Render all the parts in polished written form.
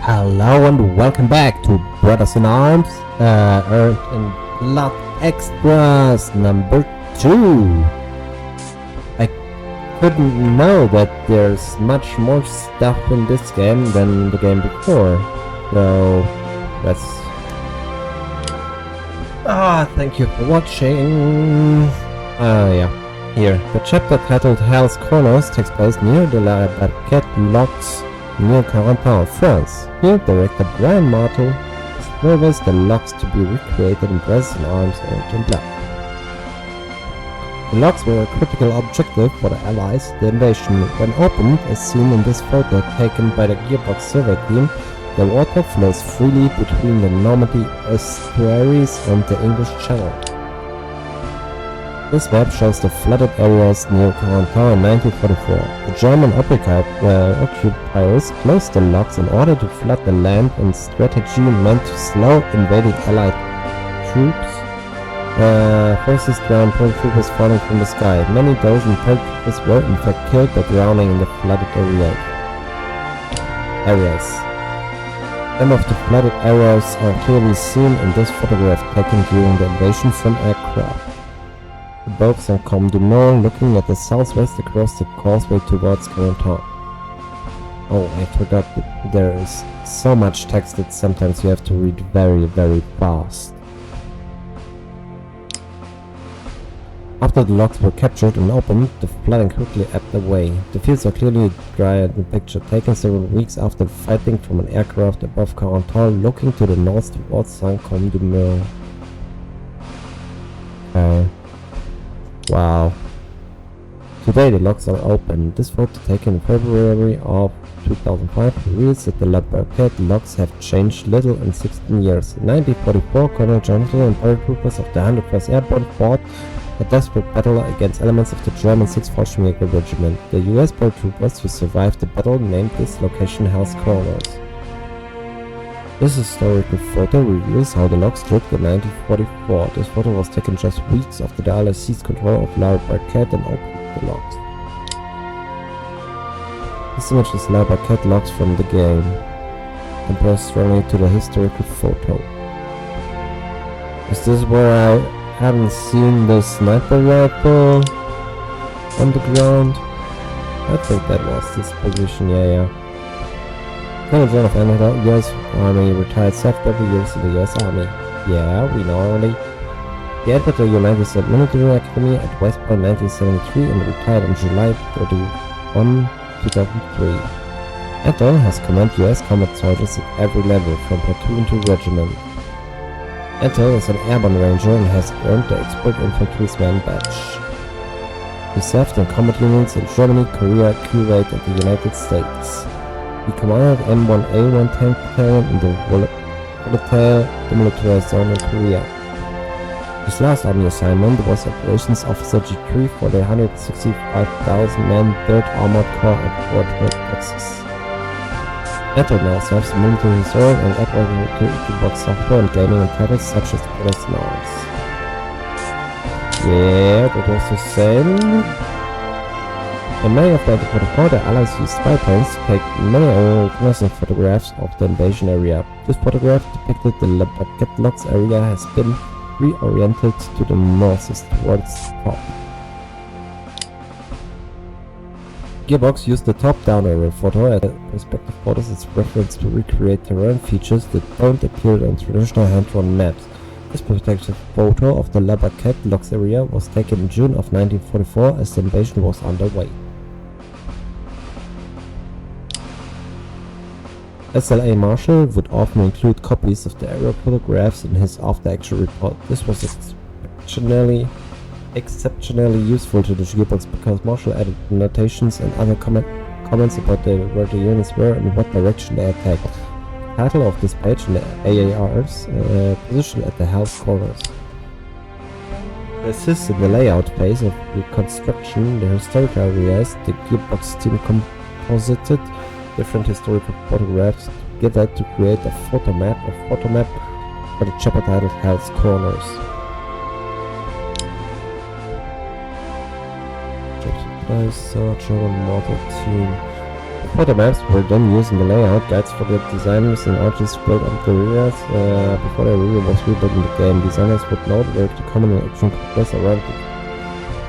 Hello and welcome back to Brothers in Arms, Earth and Blood Extras number 2. I couldn't know that there's much more stuff in this game than in the game before, so let's... thank you for watching. Here. The chapter titled Hell's Corners takes place near the La Barquette Locks near Carentan, France. Here, director Brian Martel delivers the locks to be recreated in Brothers in Arms Earth and Blood. The locks were a critical objective for the Allies. The invasion, when opened, as seen in this photo taken by the Gearbox survey team, the water flows freely between the Normandy estuaries and the English Channel. This map shows the flooded areas near Carentan in 1944. The German occupiers closed the locks in order to flood the land, and strategy meant to slow invading Allied troops. Forces ground paratroopers falling from the sky. Many dozen paratroopers were in fact killed by drowning in the flooded areas. Some of the flooded areas are clearly seen in this photograph taken during the invasion from aircraft. The boats on Combe du Nord looking at the southwest across the causeway towards Carentan. Oh, I forgot that there is so much text that sometimes you have to read very, very fast. After the locks were captured and opened, the flooding quickly ebbed away. The fields are clearly dry in the picture, taken several weeks after fighting from an aircraft above Carentan looking to the north towards Saint-Combe du Nord. Wow. Today the locks are open. This photo taken in February of 2005 reveals that the La Barquette locks have changed little in 16 years. In 1944, Colonel Johnson and paratroopers of the 101st Airborne fought a desperate battle against elements of the German 6th Fallschirmjäger Regiment. The US paratroopers who survived the battle named this location Hell's Corners. This historical photo reveals how the locks looked in 1944. This photo was taken just weeks after the Allies seized control of La Barquette and opened the locks. This image is La Barquette locks from the game, compares strongly to the historical photo. Is this where I haven't seen the sniper rifle on the ground? I think that was this position, yeah. Colonel John of Canada, US Army, retired served every year in the US Army. Yeah, we know already. He entered the United States Military Academy at West Point 1973 and retired on July 31, 2003. Ethel has commanded US combat soldiers at every level, from platoon to regiment. Ethel is an airborne ranger and has earned the Expert Infantryman badge. He served in combat units in Germany, Korea, Kuwait, and the United States. He commanded M1A1 tank battalion in the volatile demilitarized zone in Korea. His last army assignment was Operations Officer G3 for the 165,000-man 3rd Armored Corps at Fort Hood, Texas. Ethel now serves military reserve and advocating to box software and gaming in titles such as Brothers in Arms. Yeah, that was the same. In May of 1944, the Allies used spy planes to take many reconnaissance photographs of the invasion area. This photograph depicted the La Barquette Locks area has been reoriented to the northeast towards the top. Gearbox used the top-down aerial photo as perspective photos as reference to recreate terrain features that don't appear on traditional hand-drawn maps. This perspective photo of the La Barquette Locks area was taken in June of 1944 as the invasion was underway. SLA Marshall would often include copies of the aerial photographs in his after-action report. This was exceptionally useful to the Gearbox because Marshall added notations and other comments about where the units were and what direction they attacked. The title of this page in the AAR's position at the Hell's Corners. To assist in the layout phase of reconstruction, the historical areas, the Gearbox team composited different historical photographs together to create a photo map for the chapter titled Hell's Corners. German model team. Photo maps were then used in the layout guides for the designers and artists to build up the areas before the area was rebuilt in the game. Designers would note where the common action took place around it.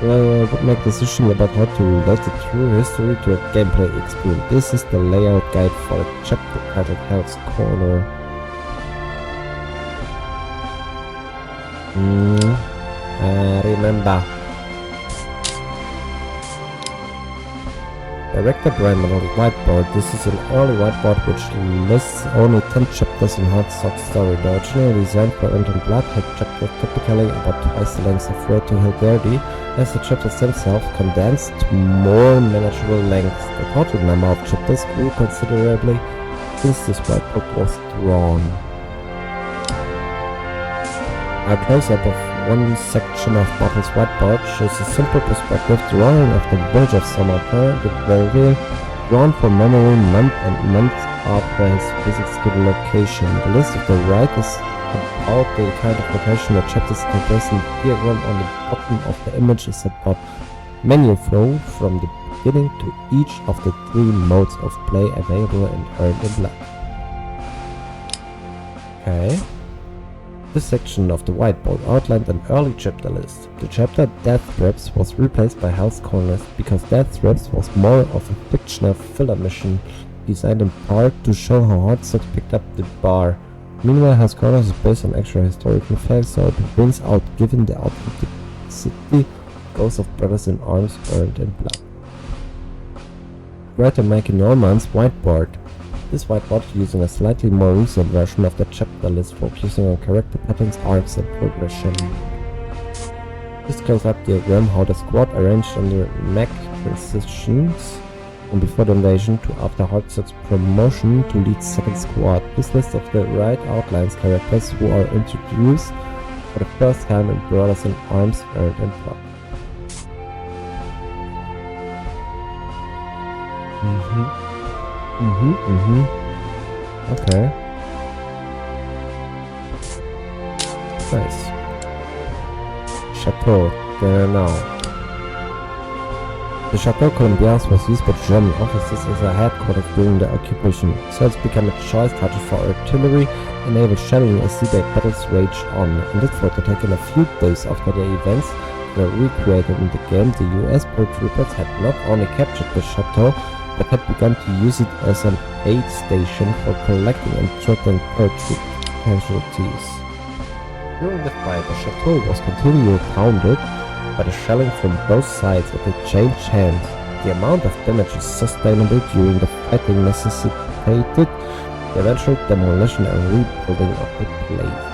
Would make decisions about how to relate the true history to a gameplay experience. This is the layout guide for the chapter titled Hell's Corner. Remember. Director Brian on the whiteboard. This is an early whiteboard which lists only 10 chapters in Hardstock story. The original design for Earned and Blood had chapters typically about twice the length of Road to Hilderdi, as the chapters themselves condensed to more manageable lengths. The total number of chapters grew considerably since this whiteboard was drawn. A close-up of one section of Bartle's whiteboard shows a simple perspective drawing of the village of Samarkand, the Belleville, drawn from memory month and month after his visits to the location. The list of the right is about the kind of location the chapters take place in. The diagram on the bottom of the image is about menu flow from the beginning to each of the 3 modes of play available in Earned and Blood. Okay. This section of the whiteboard outlined an early chapter list. The chapter Death Traps was replaced by Hell's Corners because Death Traps was more of a fictional filler mission designed in part to show how Hardstock picked up the bar. Meanwhile, Hell's Corners is based on actual historical facts, so it wins out given the authenticity goals of Brothers in Arms Earned and Blood. Writer Mikey Norman's whiteboard. This whiteboard using a slightly more recent version of the chapter list focusing on character patterns, arcs and progression. This close-up diagram how the squad arranged under mech transitions from before the invasion to after Hardstock's promotion to lead second squad. This list of the right outlines characters who are introduced for the first time in Brothers in Arms Earned and Blood. Okay. Nice. Chateau, there now. The Chateau Colombias was used by German officers as a headquarters during the occupation, so it's become a choice target for artillery, enabled shelling as sea-based battles raged on. In this photo taken a few days after the events were recreated in the game, the US paratroopers had not only captured the chateau, but had begun to use it as an aid station for collecting and tracking paratroop casualties. During the fight, the chateau was continually pounded by the shelling from both sides as it changed hands. The amount of damage sustainable during the fighting necessitated the eventual demolition and rebuilding of the place.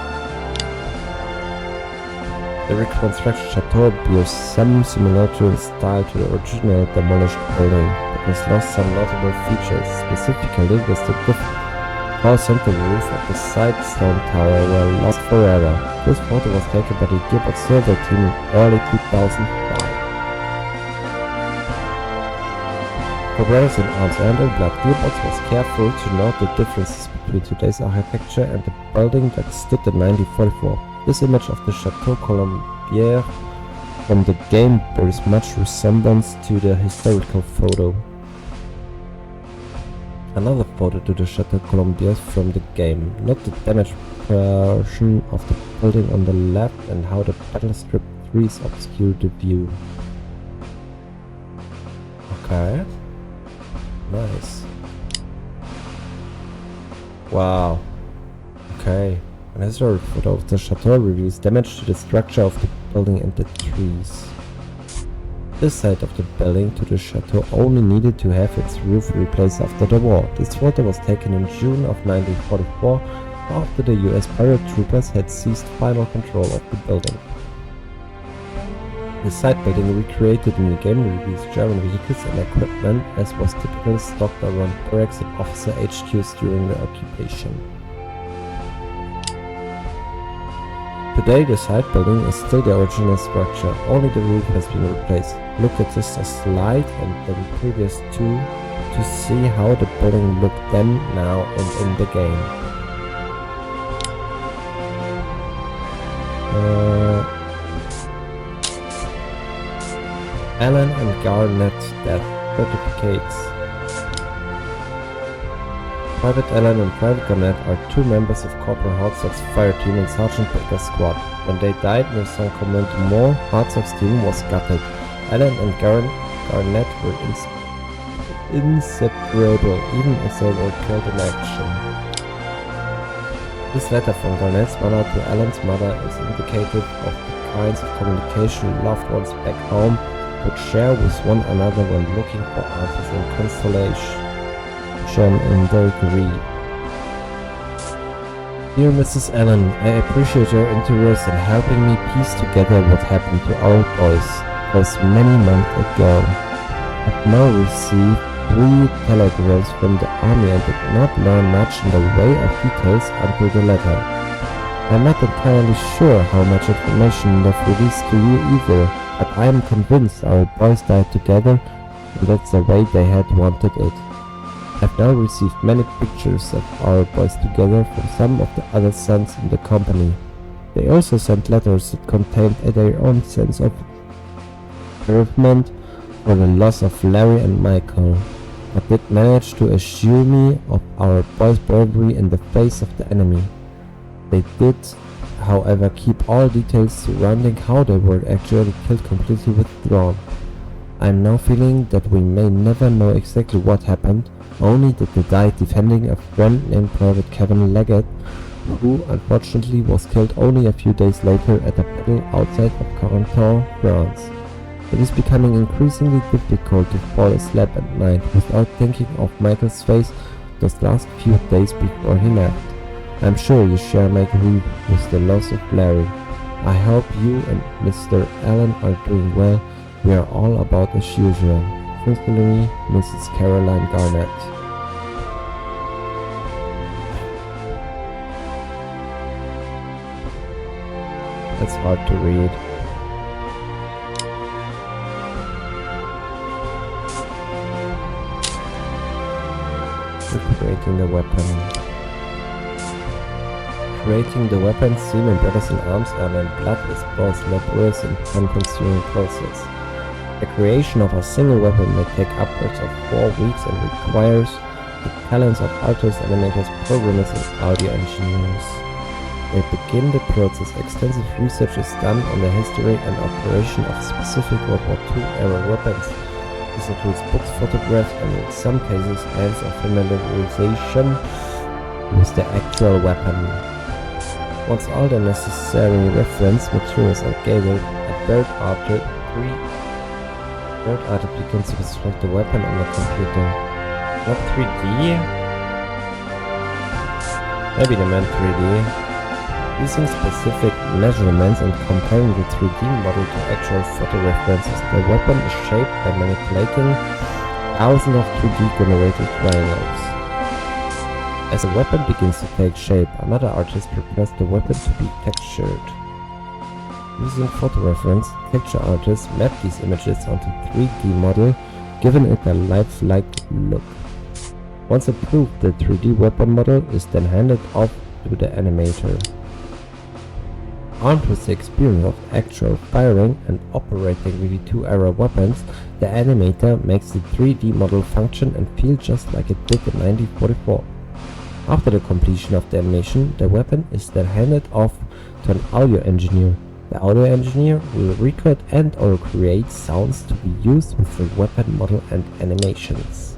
The reconstructed chateau bears some similarity in style to the original demolished building, but has lost some notable features, specifically with the center roof of the side stone tower were lost forever. This photo was taken by the Gearbox survey team in early 2005. For Brothers in Arms Earned and Blood, Gearbox was careful to note the differences between today's architecture and the building that stood in 1944. This image of the Chateau Colombier from the game bears much resemblance to the historical photo. Another photo to the Chateau Colombier from the game, not the damaged portion of the building on the left and how the battle-strip trees obscure the view. Okay. Nice. Wow. Okay. An historic photo of the chateau reveals damage to the structure of the building and the trees. This side of the building to the chateau only needed to have its roof replaced after the war. This photo was taken in June of 1944 after the US paratroopers had seized final control of the building. The side building recreated in the game reveals German vehicles and equipment as was typically stocked around barracks and officer HQs during the occupation. Today the side building is still the original structure, only the roof has been replaced. Look at this slide and the previous two to see how the building looked then, now and in the game. Alan and Garnet Death Certificates. Private Allen and Private Garnett are two members of Corporal Hartsock's fire team and Sergeant Baker's squad. When they died, Nelson Commander Moore, Hartsock's team was gutted. Allen and Garnett were inseparable, even as they were killed in action. This letter from Garnett's mother to Allen's mother is indicative of the kinds of communication loved ones back home would share with one another when looking for answers and consolation. In their grief. Dear Mrs. Allen, I appreciate your interest in helping me piece together what happened to our boys those many months ago. I've now received 3 telegrams from the army and did not learn much in the way of details until the letter. I'm not entirely sure how much information they've released to you either, but I am convinced our boys died together and that's the way they had wanted it. I've now received many pictures of our boys together from some of the other sons in the company. They also sent letters that contained their own sense of bereavement for the loss of Larry and Michael, but did manage to assure me of our boys' bravery in the face of the enemy. They did, however, keep all details surrounding how they were actually killed completely withdrawn. I am now feeling that we may never know exactly what happened, only that they died defending a friend named Private Kevin Leggett, who unfortunately was killed only a few days later at a battle outside of Carentan, France. It is becoming increasingly difficult to fall asleep at night without thinking of Michael's face those last few days before he left. I am sure you share my grief with the loss of Larry. I hope you and Mr. Allen are doing well. We are all about as usual. Sincerely, Mrs. Caroline Garnett. That's hard to read. Creating the weapon. Creating the weapon seen in Brothers in Arms and Blood is both laborious and time-consuming process. The creation of a single weapon may take upwards of 4 weeks and requires the talents of artists, animators, programmers, and audio engineers. They begin the process. Extensive research is done on the history and operation of specific World War II era weapons. This includes books, photographs, and in some cases hands-on familiarization with the actual weapon. Once all the necessary reference materials are gathered, a bird artist begins to construct the weapon on the computer. Not 3D? Maybe they meant 3D. Using specific measurements and comparing the 3D model to actual photo references, the weapon is shaped by manipulating thousands of 3D generated triangles. As the weapon begins to take shape, another artist prepares the weapon to be textured. Using photo reference, texture artists map these images onto 3D model, giving it a lifelike look. Once approved, the 3D weapon model is then handed off to the animator. Armed with the experience of actual firing and operating VV2 era weapons, the animator makes the 3D model function and feel just like it did in 1944. After the completion of the animation, the weapon is then handed off to an audio engineer. The audio engineer will record and/or create sounds to be used with the weapon model and animations.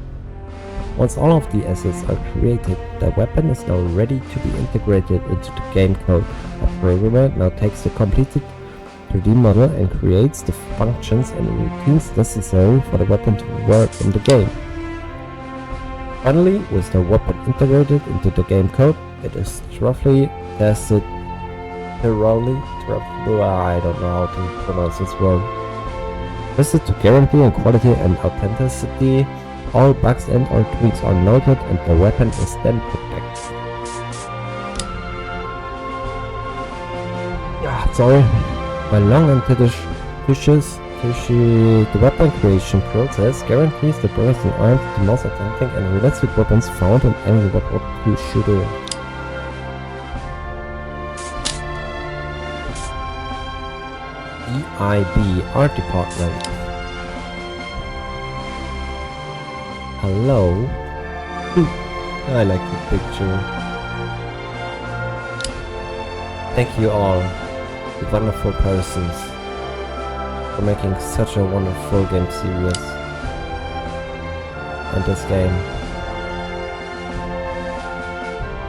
Once all of the assets are created, the weapon is now ready to be integrated into the game code. A programmer now takes the completed 3D model and creates the functions and routines necessary for the weapon to work in the game. Finally, with the weapon integrated into the game code, it is roughly tested thoroughly. I don't know how to pronounce this word. Tested to guarantee quality and authenticity. All bugs and/or tweaks are noted, and the weapon is then protected. Sorry. My long and tedious the weapon creation process guarantees the Brothers in Arms the most authentic and realistic weapons found in any World War II shooter. EIB Art Department. Hello. I like the picture. Thank you all, you wonderful persons, for making such a wonderful game series. And this game.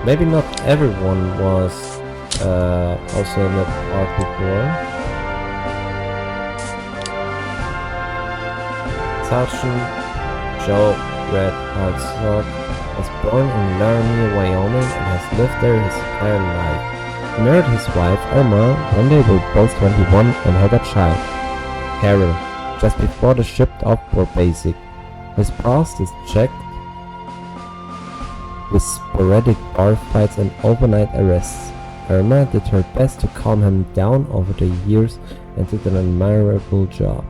Maybe not everyone was also in the part before. Sergeant Joe Red Hartsock was born in Laramie, Wyoming and has lived there his entire life. He married his wife Irma when they were both 21 and had a child, Carol, just before they shipped off for basic. His past is checked with sporadic bar fights and overnight arrests. Irma did her best to calm him down over the years and did an admirable job.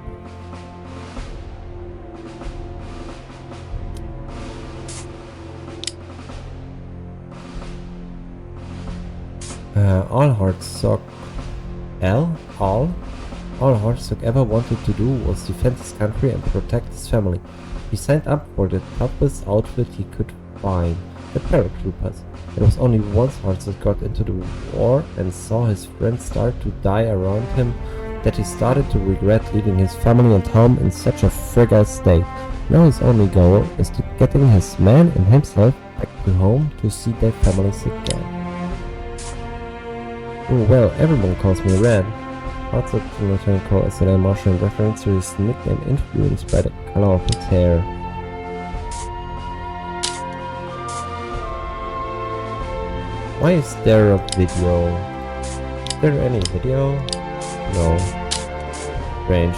All Hartsock ever wanted to do was defend his country and protect his family. He signed up for the toughest outfit he could find, the paratroopers. It was only once Hartsock got into the war and saw his friends start to die around him that he started to regret leaving his family and home in such a fragile state. Now his only goal is to getting his men and himself back to home to see their families again. Oh well, everyone calls me Red. Hartsock to Lieutenant Colonel SNA Marshall in reference to his nickname influenced by the color of his hair. Why is there a video? Is there any video? No. Strange.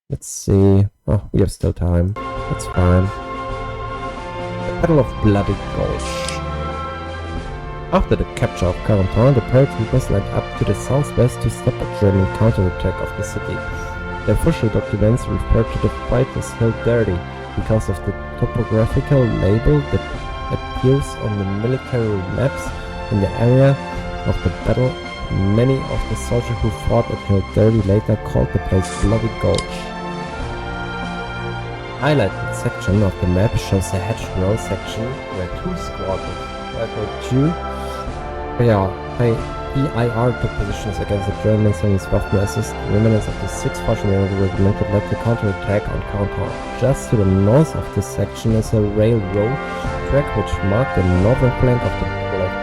Let's see. Oh, we have still time. That's fine. The Battle of Bloody Gulch. After the capture of Carentan, the paratroopers lined up to the southwest to stop a German counterattack of the city. The official documents refer to the fight as Hill 30 because of the topographical label that appears on the military maps in the area of the battle. Many of the soldiers who fought at Hill 30 later called the place Bloody Gulch. Highlighted section of the map shows the Hatched Row section where two squadrons, EIR took positions against the Germans and his Waffen-assist remnants of the 6th Fallschirmjäger Regiment that led the counterattack on Carentan. Just to the north of this section is a railroad track which marked the northern flank of the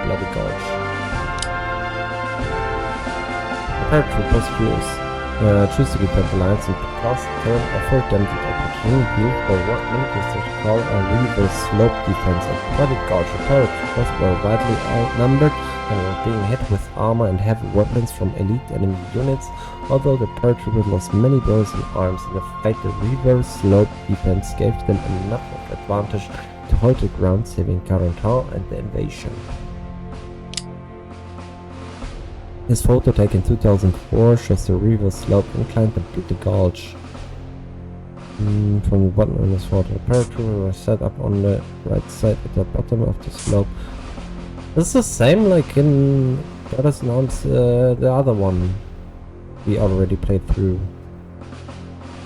Bloody Gulch. The paratroopers choose to defend the lines and because turn offered them the opportunity for what military call a reverse slope defense at Bloody Gulch. The paratroopers were widely outnumbered and were being hit with armor and heavy weapons from elite enemy units. Although the paratroopers lost many brothers and arms in the fight, the reverse slope defense gave them enough of advantage to hold the ground, saving Carentan and the invasion. This photo taken in 2004 shows the reverse slope incline to Bloody Gulch. From the bottom of this photo, the paratroopers were set up on the right side at the bottom of the slope. This is the same like in Brothers in Arms, the other one we already played through.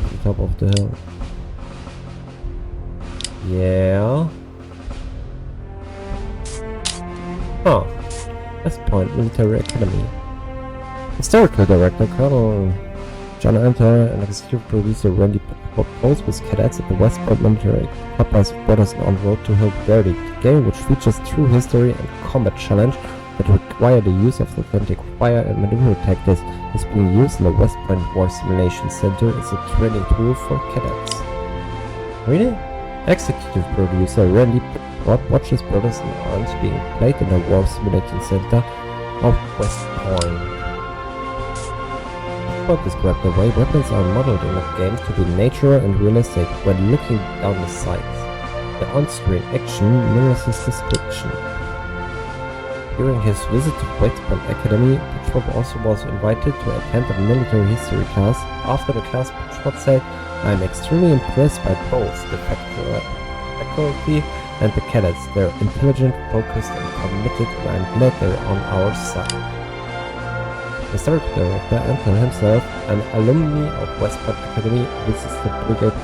At the top of the hill. Yeah. Oh. West Point Military Academy. Historical Director Colonel John Antor and Executive Producer Randy proposed with cadets at the West Point Military Papa's Brothers on Road to Hill 30, a game which features true history and combat challenge that require the use of authentic fire and maneuver tactics is being used in the West Point War Simulation Center as a training tool for cadets. Really? Executive Producer Randy watches Brothers in Arms being played in the War Simulating Center of West Point. Described the way weapons are modeled in the game to be natural and realistic when looking down the sights. The on-screen action mirrors his description. During his visit to West Point Academy, Petrov also was invited to attend a military history class. After the class, Petrov said, "I am extremely impressed by both the faculty and the cadets. They're intelligent, focused, and committed, and I'm glad they're on our side." The historical director, Anton himself, an alumni of West Point Academy, visits the Brigade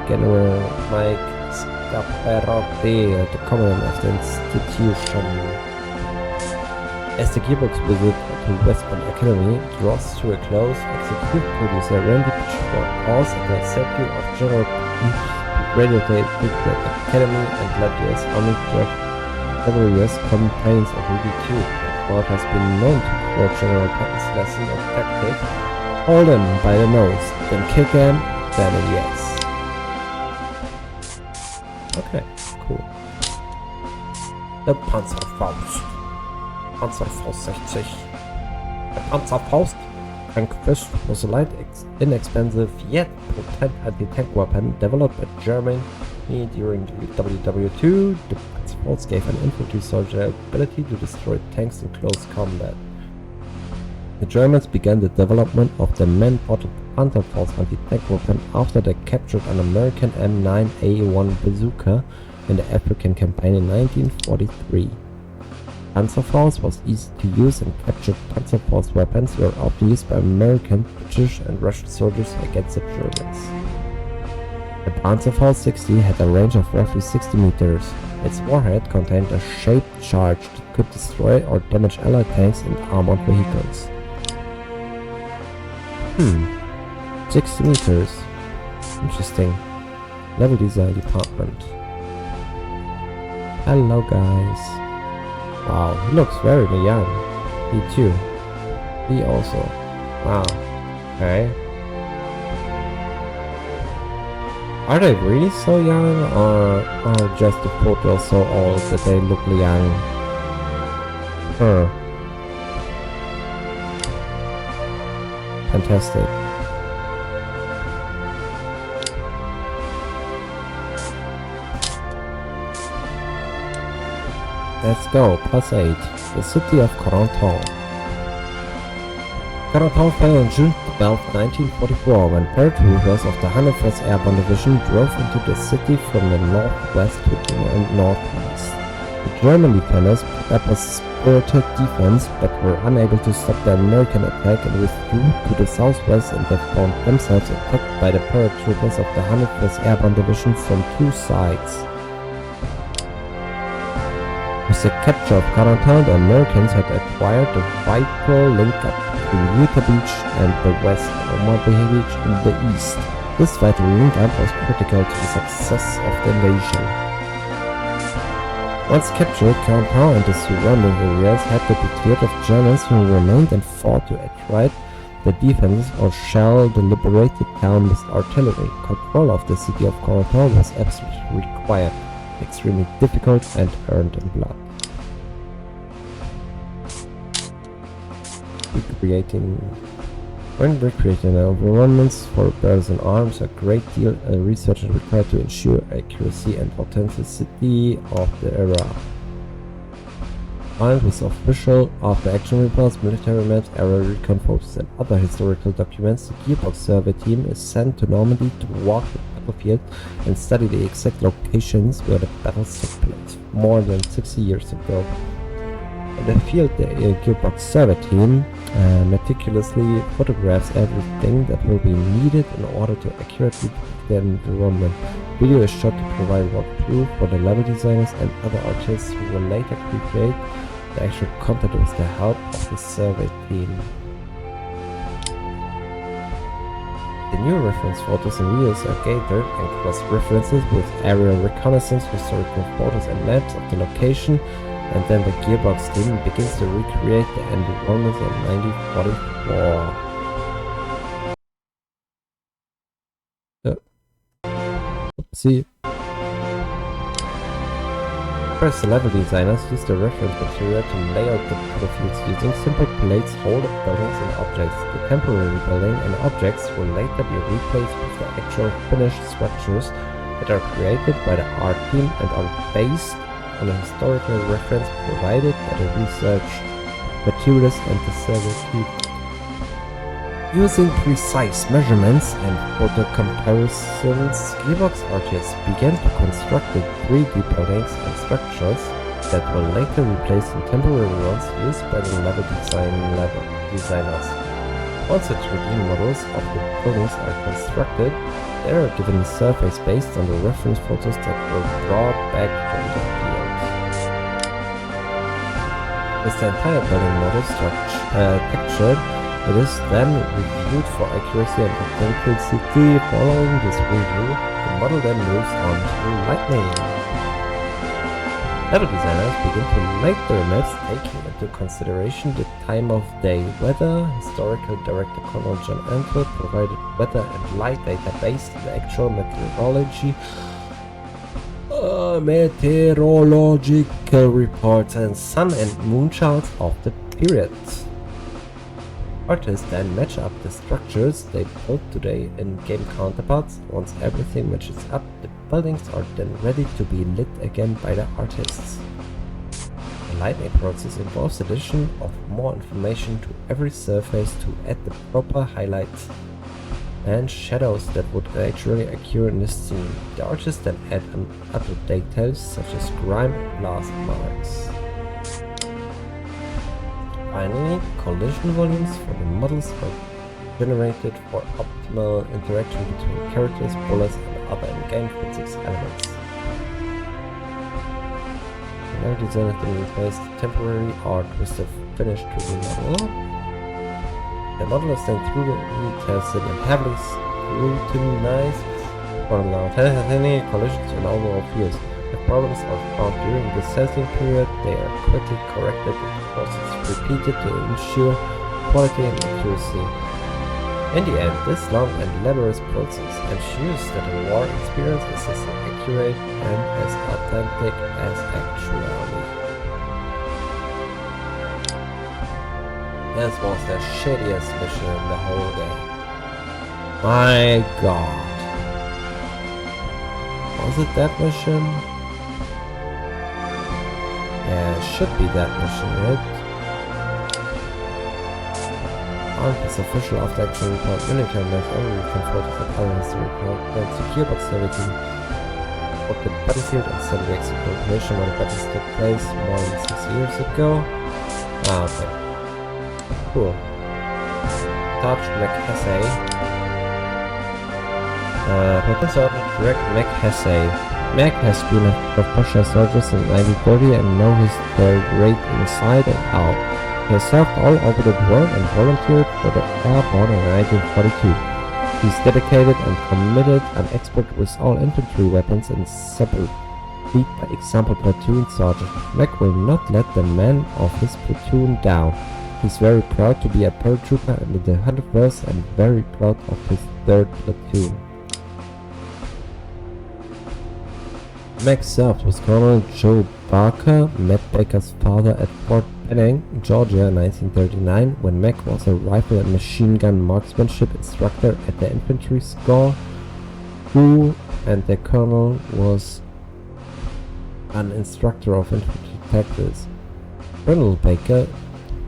General Mike Scaperotti, the commandant of the institution. As the Gearbox visit to West Point Academy draws to a close, executive producer Randy Pitchford calls at the statue of General Patton, who graduated the Academy and led US Army several years campaigns of Wiki 2. Pitchford has been known to quote General Patton's lesson of tactics: hold him by the nose, then kick him, then a yes. Okay, cool. The Panzerfaust. Panzerfaust 60. The Panzerfaust tank fist was a light, inexpensive yet potent anti-tank weapon developed by Germany during WW2. The Panzerfaust gave an infantry soldier the ability to destroy tanks in close combat. The Germans began the development of the man-ported Panzerfaust anti-tank weapon after they captured an American M9A1 bazooka in the African campaign in 1943. Panzerfaust was easy to use, and captured Panzerfaust weapons were often used by American, British and Russian soldiers against the Germans. The Panzerfaust 60 had a range of roughly 60 meters. Its warhead contained a shaped charge that could destroy or damage Allied tanks and armored vehicles. 60 meters. Interesting. Level design department. Hello guys. Wow, he looks very young. He too. He also. Wow. Okay. Are they really so young, or are just the photos so old that they look young? Fantastic. Let's go, +8. The city of Corentin. Corentin fell on June 12, 1944, when paratroopers of the 101st Airborne Division drove into the city from the northwest to the northeast. The German defenders put up a spirited defense, but were unable to stop the American attack and withdrew to the southwest, and they found themselves attacked by the paratroopers of the 101st Airborne Division from two sides. With the capture of Corentin, the Americans had acquired a vital link-up between Utah Beach and the west, and Omaha Beach in the east. This vital link-up was critical to the success of the invasion. Once captured, Corentin and the surrounding areas had to be cleared of Germans who remained and fought to attrite the defenses or shell the liberated town with artillery. Control of the city of Corentin was absolutely required, extremely difficult, and earned in blood. When recreating environments for birds and arms, a great deal of research is required to ensure accuracy and authenticity of the era. Combined with official after-action reports, military maps, area recon photos, and other historical documents, the Gearbox survey team is sent to Normandy to walk the battlefield and study the exact locations where the battles took place more than 60 years ago. In the field, the Gearbox survey team meticulously photographs everything that will be needed in order to accurately depict the environment. Video is shot to provide walkthrough for the level designers and other artists who will later recreate the actual content with the help of the survey team. The new reference photos and videos are gathered and cross-references with aerial reconnaissance, historical photos and maps of the location, and then the Gearbox team begins to recreate the environment in 1944. Oopsie. First, the level designers used the reference material to lay out the battlefields using simple plates, holding buildings and objects. The temporary building and objects will later be replaced with the actual finished structures that are created by the art team and are based on a historical reference provided by the research materials and the survey team. Using precise measurements and photo comparisons, Gearbox artists began to construct the 3D buildings and structures that will later replace the temporary ones used by the level designers. Once the 3D models of the buildings are constructed, They are given a surface based on the reference photos that were brought back from the field. With the entire building model textured, it is then reviewed for accuracy and authenticity. Following this review, the model then moves on to lighting. Level designers begin to make their maps taking into consideration the time of day. Weather historical director Colonel John Antwerp provided weather and light data based on the actual meteorological reports and sun and moon charts of the period. Artists then match up the structures they built to their in-game counterparts. Once everything matches up, the buildings are then ready to be lit again by the artists. The lighting process involves addition of more information to every surface to add the proper highlights and shadows that would naturally occur in the scene. The artists then add other details such as grime and blast marks. Finally, collision volumes for the models are generated for optimal interaction between characters, bullets, and other in-game physics elements. Now designers then replace the temporary art with the finished 3D model. The model is then thoroughly tested and heavily scrutinized for any collisions and overall fields. If problems are found during the testing period, they are quickly corrected and the process repeated to ensure quality and accuracy. In the end, this long and laborious process ensures that the war experience is as accurate and as authentic as actuality. This was the shittiest mission in the whole game. My god. Was it that mission? Yeah, it should be that mission, right? On this official after action report, military maps only confronted the current report that secure proximity of the battlefield and send the execution where the battles took place more than 6 years ago. Ah, okay. Cool. Touch McHessay. Professor Greg McHessay. Mac has been a professional soldier since 1940 and knows the great inside and out. He has served all over the world and volunteered for the Airborne in 1942. He is dedicated and committed, an expert with all infantry weapons and lead by example platoon sergeant. Mac will not let the men of his platoon down. He is very proud to be a paratrooper in the 101st and very proud of his 3rd platoon. Mac served with Colonel Joe Barker, Matt Baker's father, at Fort Benning, Georgia in 1939, when Mac was a rifle and machine gun marksmanship instructor at the infantry school, and the colonel was an instructor of infantry tactics. Colonel Baker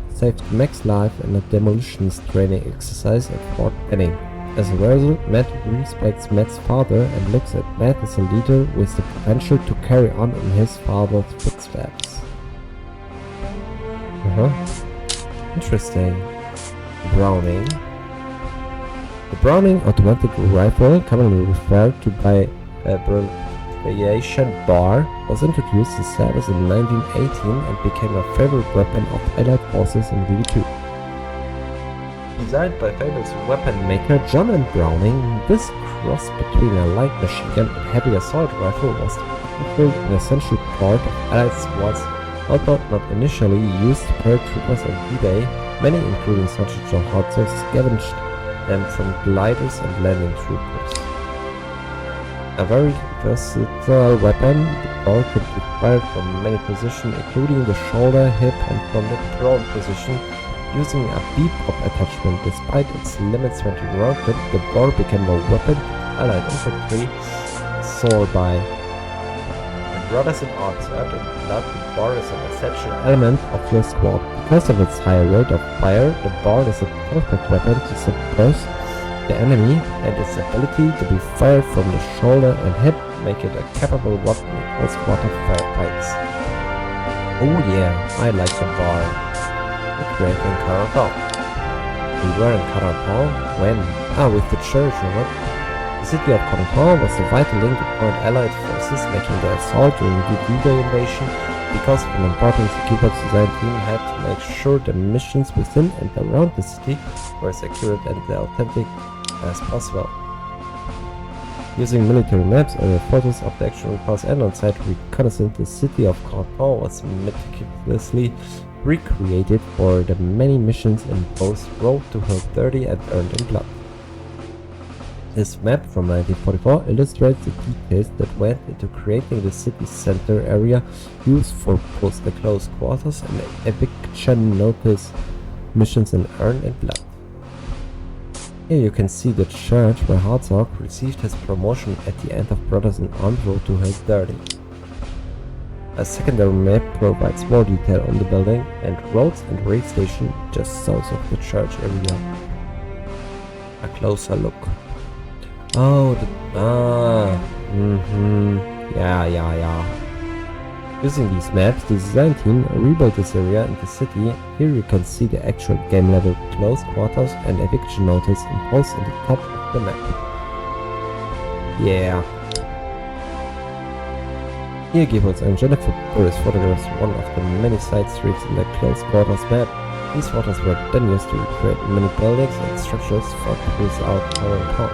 saved Mac's life in a demolitions training exercise at Fort Benning. As a result, Matt respects Matt's father and looks at Matt as a leader with the potential to carry on in his father's footsteps. Interesting. Browning. The Browning automatic rifle, commonly referred to by abbreviation BAR, was introduced to service in 1918 and became a favorite weapon of Allied forces in VV2. Designed by famous weapon maker John M. Browning, this cross between a light machine gun and heavy assault rifle was an essential part of Allied squads. Although not initially used, paratroopers on D-Day, many including Sergeant John Hartzog, scavenged them from gliders and landing troopers. A very versatile weapon, the BAR could be fired from many positions, including the shoulder, hip, and from the prone position. Using a bebop attachment, despite its limits when mounted, the BAR became a weapon Allied infantry soar by. And brothers in arms earned in blood, the BAR is an essential element of your squad. Because of its high rate of fire, the BAR is a perfect weapon to suppress the enemy, and its ability to be fired from the shoulder and hip make it a capable weapon in close water firefights. Oh yeah, I like the BAR. Great in Carantol. We were in Carantol when? With the church, remember? This city of Canton was the vital link between Allied forces making the assault during the D-Day invasion. Because of an importance, the Keybox design team had to make sure the missions within and around the city were as accurate and authentic as possible. Using military maps and photos of the action reports and on-site reconnaissance, the city of Canton was meticulously recreated for the many missions in both Road to Hill 30 and Earned in Blood. This map from 1944 illustrates the details that went into creating the city center area used for both the close quarters and eviction notice missions in Earned in Blood. Here you can see the church where Hartzog received his promotion at the end of Brothers in Arms Road to Hill 30. A secondary map provides more detail on the building and roads and rail station just south of the church area. A closer look. Oh, yeah. Using these maps, the design team rebuilt this area in the city. Here you can see the actual game level, close quarters and eviction notice imposed on the top of the map. Yeah. Here Gabriel's and Jennifer Burris photographs one of the many side streets in the close quarters map. These photos were then used to recreate many buildings and structures throughout our town.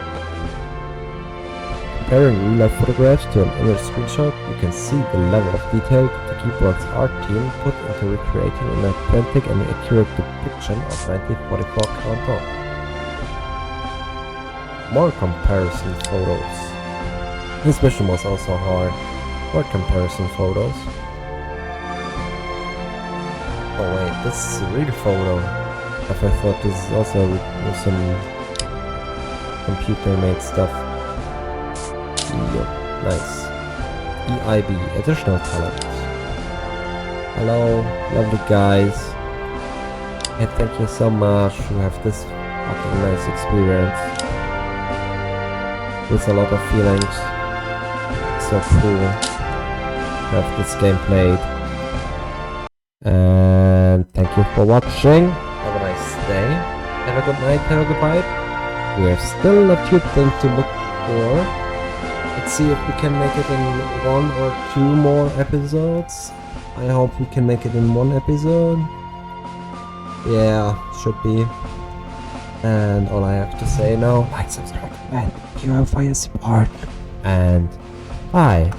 Comparing real-life photographs to an image screenshot, you can see the level of detail that the Keyboard's art team put into recreating an authentic and accurate depiction of 1944 Canton. More comparison photos. This mission was also hard. More comparison photos. Oh wait, this is a real photo. I thought this is also some computer-made stuff. Yep, nice. EIB, additional talent. Hello, lovely guys. And thank you so much to have this fucking nice experience. With a lot of feelings. So cool to have this game played. And thank you for watching. Have a nice day. Have a good night, have a good night. We have still a few things to look for. Let's see if we can make it in 1 or 2 more episodes. I hope we can make it in 1 episode. Yeah, should be. And all I have to say now, like, subscribe, and thank you for your support. And bye.